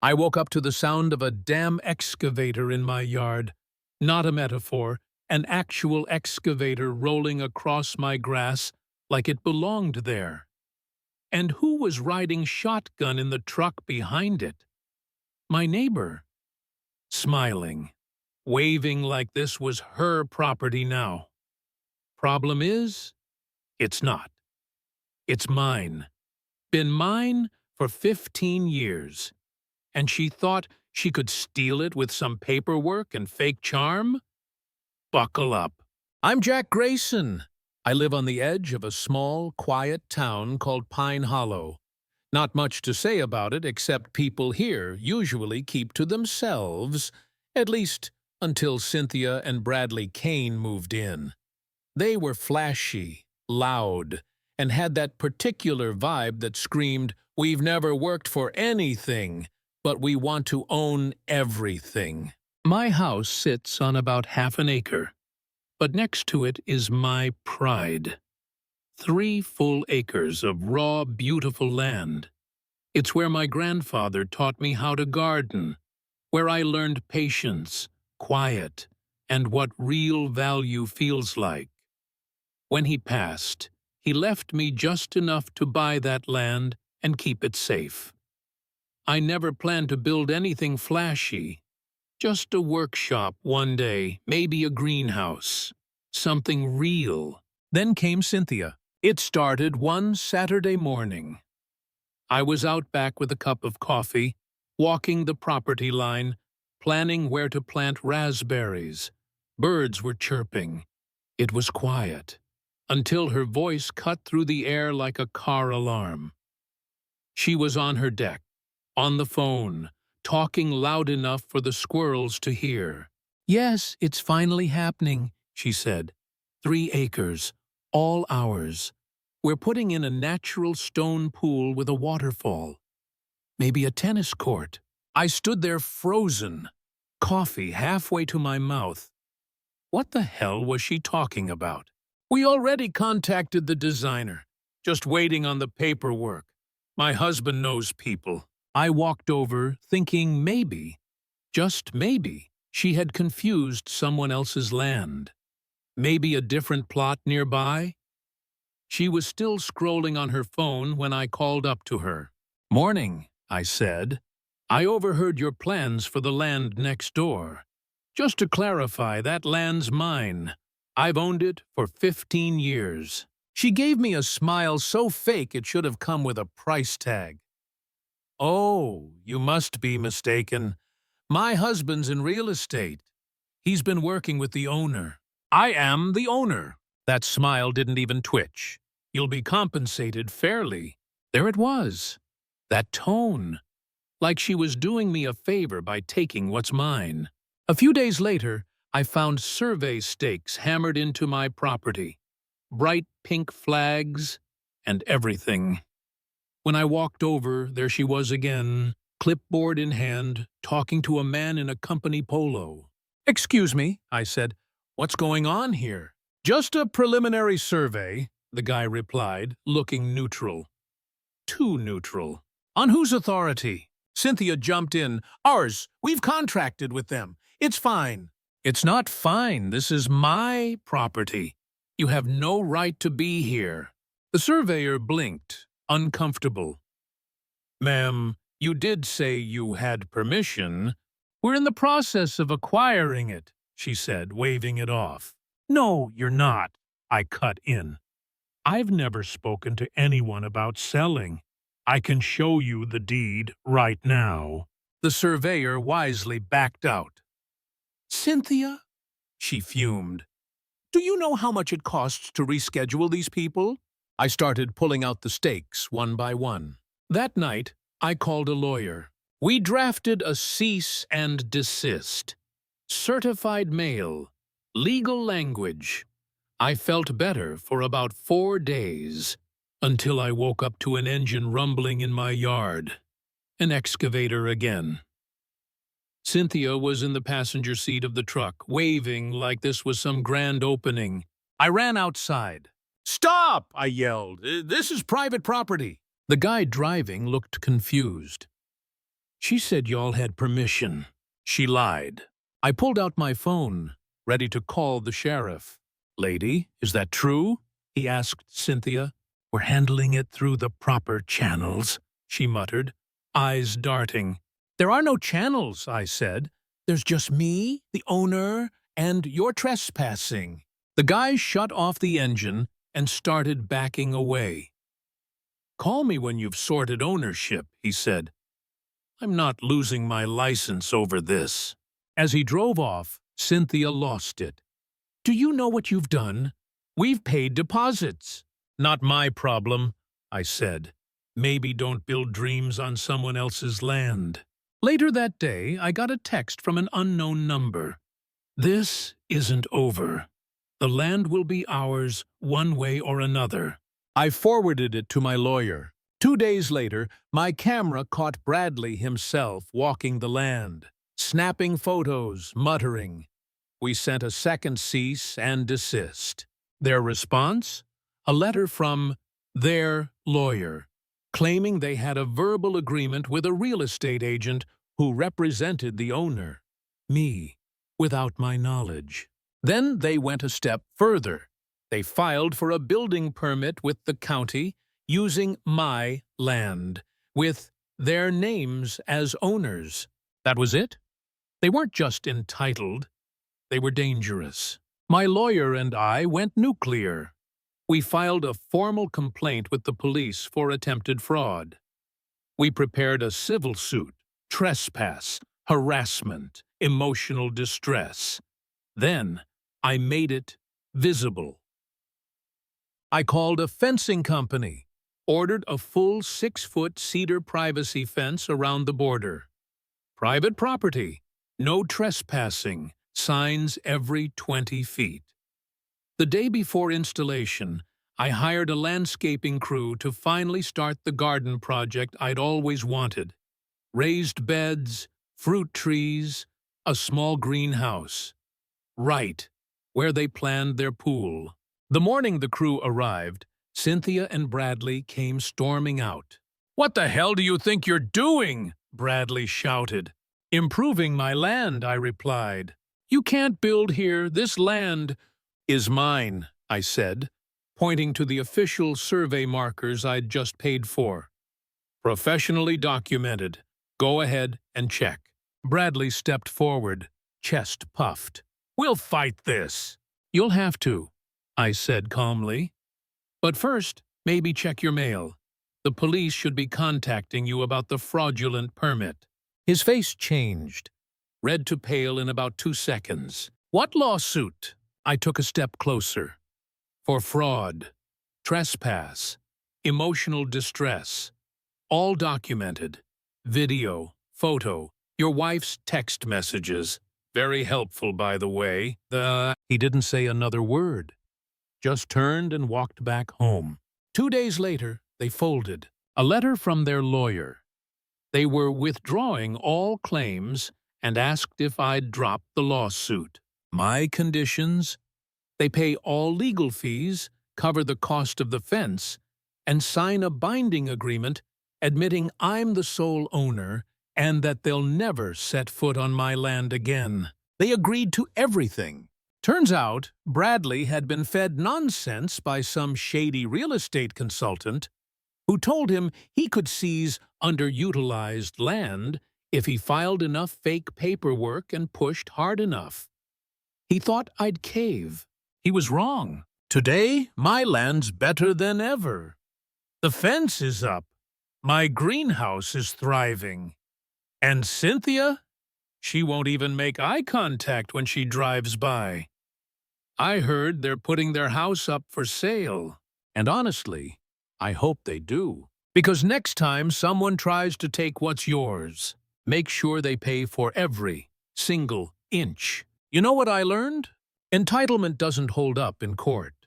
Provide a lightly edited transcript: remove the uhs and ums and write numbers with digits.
I woke up to the sound of a damn excavator in my yard. Not a metaphor, an actual excavator rolling across my grass like it belonged there. And who was riding shotgun in the truck behind it? My neighbor. Smiling, waving like this was her property now. Problem is, it's not. It's mine. Been mine for 15 years. And she thought she could steal it with some paperwork and fake charm? Buckle up. I'm Jack Grayson. I live on the edge of a small, quiet town called Pine Hollow. Not much to say about it except people here usually keep to themselves, at least until Cynthia and Bradley Kane moved in. They were flashy, loud, and had that particular vibe that screamed, "We've never worked for anything, but we want to own everything." My house sits on about half an acre, but next to it is my pride. 3 full acres of raw, beautiful land. It's where my grandfather taught me how to garden, where I learned patience, quiet, and what real value feels like. When he passed, he left me just enough to buy that land and keep it safe. I never planned to build anything flashy. Just a workshop one day, maybe a greenhouse. Something real. Then came Cynthia. It started one Saturday morning. I was out back with a cup of coffee, walking the property line, planning where to plant raspberries. Birds were chirping. It was quiet, until her voice cut through the air like a car alarm. She was on her deck, on the phone, talking loud enough for the squirrels to hear. "Yes, it's finally happening," she said. 3 acres, all ours. We're putting in a natural stone pool with a waterfall. Maybe a tennis court. I stood there frozen, coffee halfway to my mouth. What the hell was she talking about? We already contacted the designer, just waiting on the paperwork. My husband knows people. I walked over, thinking maybe, just maybe, she had confused someone else's land. Maybe a different plot nearby? She was still scrolling on her phone when I called up to her. "Morning," I said. "I overheard your plans for the land next door. Just to clarify, that land's mine. I've owned it for 15 years. She gave me a smile so fake it should have come with a price tag. "Oh, you must be mistaken. My husband's in real estate. He's been working with the owner. I am the owner." That smile didn't even twitch. "You'll be compensated fairly." There it was. That tone. Like she was doing me a favor by taking what's mine. A few days later, I found survey stakes hammered into my property. Bright pink flags and everything. When I walked over, there she was again, clipboard in hand, talking to a man in a company polo. "Excuse me," I said. "What's going on here?" "Just a preliminary survey," the guy replied, looking neutral. Too neutral. "On whose authority?" Cynthia jumped in. "Ours. We've contracted with them. It's fine." "It's not fine. This is my property. You have no right to be here." The surveyor blinked, uncomfortable. "Ma'am, you did say you had permission. We're in the process of acquiring it," she said, waving it off. "No, you're not," I cut in. "I've never spoken to anyone about selling. I can show you the deed right now." The surveyor wisely backed out. "Cynthia," she fumed, "do you know how much it costs to reschedule these people?" I started pulling out the stakes one by one. That night, I called a lawyer. We drafted a cease and desist. Certified mail. Legal language. I felt better for about 4 days, until I woke up to an engine rumbling in my yard. An excavator again. Cynthia was in the passenger seat of the truck, waving like this was some grand opening. I ran outside. "Stop!" I yelled. "This is private property." The guy driving looked confused. She said y'all had permission. She lied. I pulled out my phone, ready to call the sheriff. Lady, is that true? He asked Cynthia. We're handling it through the proper channels, she muttered, eyes darting. There are no channels, I said. There's just me, the owner, and you're trespassing. The guy shut off the engine and started backing away. Call me when you've sorted ownership, he said. I'm not losing my license over this. As he drove off, Cynthia lost it. Do you know what you've done? We've paid deposits. Not my problem, I said. Maybe don't build dreams on someone else's land. Later that day, I got a text from an unknown number. This isn't over. The land will be ours one way or another. I forwarded it to my lawyer. 2 days later, my camera caught Bradley himself walking the land, snapping photos, muttering. We sent a second cease and desist. Their response? A letter from their lawyer, claiming they had a verbal agreement with a real estate agent who represented the owner, me, without my knowledge. Then they went a step further. They filed for a building permit with the county using my land, with their names as owners. That was it? They weren't just entitled. They were dangerous. My lawyer and I went nuclear. We filed a formal complaint with the police for attempted fraud. We prepared a civil suit, trespass, harassment, emotional distress. Then I made it visible. I called a fencing company, ordered a full 6-foot cedar privacy fence around the border. Private property, no trespassing, signs every 20 feet. The day before installation, I hired a landscaping crew to finally start the garden project I'd always wanted. Raised beds, fruit trees, a small greenhouse. Right where they planned their pool. The morning the crew arrived, Cynthia and Bradley came storming out. "What the hell do you think you're doing?" Bradley shouted. "Improving my land," I replied. "You can't build here. This land is mine," I said, pointing to the official survey markers I'd just paid for. "Professionally documented. Go ahead and check." Bradley stepped forward, chest puffed. "We'll fight this." "You'll have to," I said calmly. "But first, maybe check your mail. The police should be contacting you about the fraudulent permit." His face changed, red to pale in about 2 seconds. "What lawsuit?" I took a step closer. "For fraud, trespass, emotional distress, all documented. Video, photo, your wife's text messages. Very helpful, by the way." He didn't say another word, just turned and walked back home. 2 days later, they folded. A letter from their lawyer. They were withdrawing all claims and asked if I'd drop the lawsuit. My conditions? They pay all legal fees, cover the cost of the fence, and sign a binding agreement admitting I'm the sole owner and that they'll never set foot on my land again. They agreed to everything. Turns out, Bradley had been fed nonsense by some shady real estate consultant who told him he could seize underutilized land if he filed enough fake paperwork and pushed hard enough. He thought I'd cave. He was wrong. Today, my land's better than ever. The fence is up. My greenhouse is thriving. And Cynthia? She won't even make eye contact when she drives by. I heard they're putting their house up for sale. And honestly, I hope they do. Because next time someone tries to take what's yours, make sure they pay for every single inch. You know what I learned? Entitlement doesn't hold up in court.